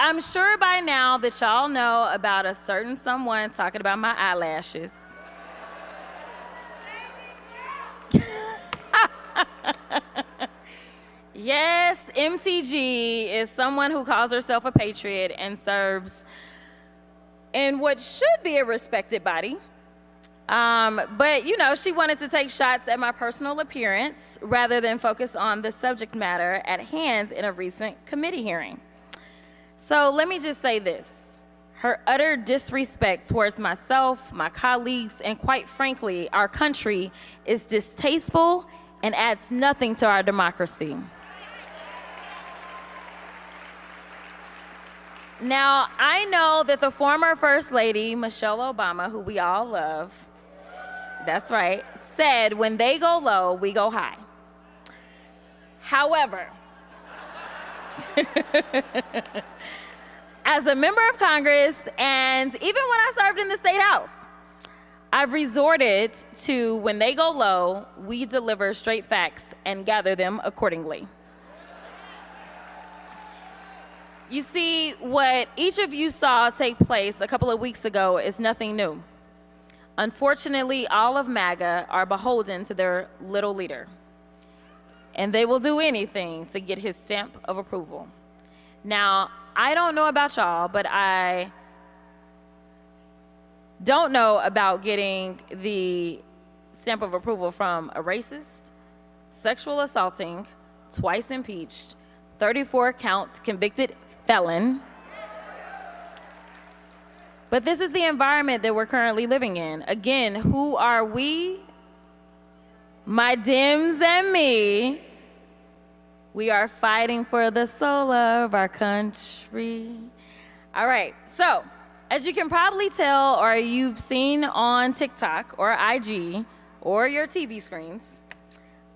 I'm sure by now that y'all know about a certain someone talking about my eyelashes. Yes, MTG is someone who calls herself a patriot and serves in what should be a respected body. But, you know, she wanted to take shots at my personal appearance rather than focus on the subject matter at hand in a recent committee hearing. So let me just say this. Her utter disrespect towards myself, my colleagues, and quite frankly, our country is distasteful and adds nothing to our democracy. Now, I know that the former First Lady, Michelle Obama, who we all love, that's right, said when they go low, we go high. However, as a member of Congress, and even when I served in the State House, I've resorted to when they go low, we deliver straight facts and gather them accordingly. You see, what each of you saw take place a couple of weeks ago is nothing new. Unfortunately, all of MAGA are beholden to their little leader, and they will do anything to get his stamp of approval. Now, I don't know about y'all, but I don't know about getting the stamp of approval from a racist, sexual assaulting, twice impeached, 34-count convicted felon. But this is the environment that we're currently living in. Again, who are we? My Dems and me. We are fighting for the soul of our country. All right, so as you can probably tell, or you've seen on TikTok or IG or your TV screens,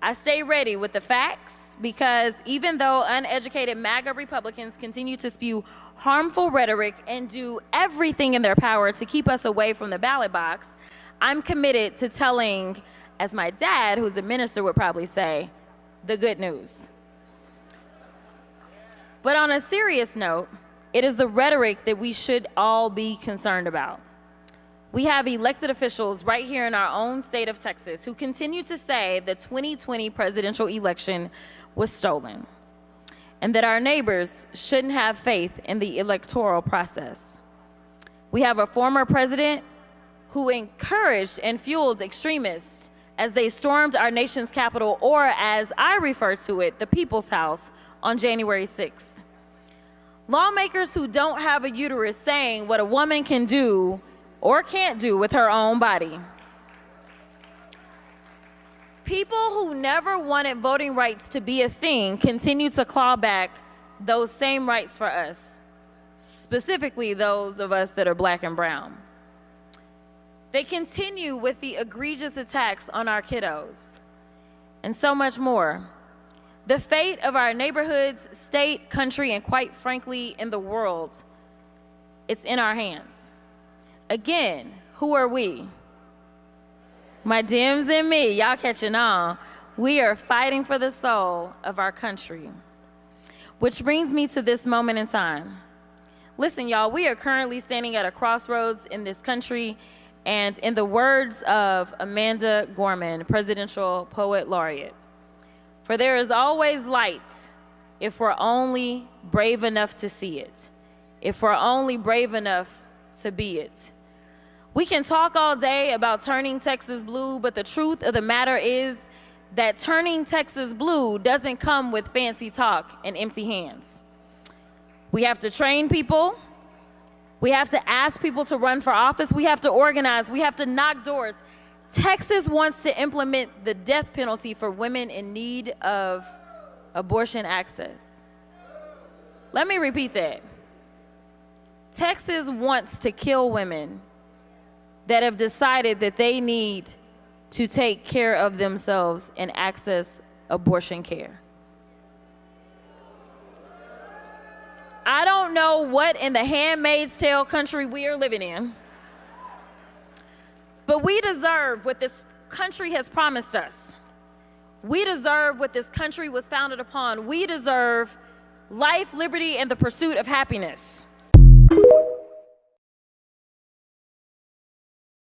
I stay ready with the facts because even though uneducated MAGA Republicans continue to spew harmful rhetoric and do everything in their power to keep us away from the ballot box, I'm committed to telling, as my dad, who's a minister, would probably say, the good news. But on a serious note, it is the rhetoric that we should all be concerned about. We have elected officials right here in our own state of Texas who continue to say the 2020 presidential election was stolen and that our neighbors shouldn't have faith in the electoral process. We have a former president who encouraged and fueled extremists as they stormed our nation's capital, or as I refer to it, the People's House, on January 6th. Lawmakers who don't have a uterus saying what a woman can do or can't do with her own body. People who never wanted voting rights to be a thing continue to claw back those same rights for us, specifically those of us that are black and brown. They continue with the egregious attacks on our kiddos and so much more. The fate of our neighborhoods, state, country, and quite frankly, in the world, it's in our hands. Again, who are we? My Dems and me, y'all catching on. We are fighting for the soul of our country. Which brings me to this moment in time. Listen, y'all, we are currently standing at a crossroads in this country, and in the words of Amanda Gorman, presidential poet laureate, for there is always light if we're only brave enough to see it, if we're only brave enough to be it. We can talk all day about turning Texas blue, but the truth of the matter is that turning Texas blue doesn't come with fancy talk and empty hands. We have to train people. We have to ask people to run for office. We have to organize. We have to knock doors. Texas wants to implement the death penalty for women in need of abortion access. Let me repeat that. Texas wants to kill women that have decided that they need to take care of themselves and access abortion care. I don't know what in the Handmaid's Tale country we are living in, but we deserve what this country has promised us. We deserve what this country was founded upon. We deserve life, liberty, and the pursuit of happiness.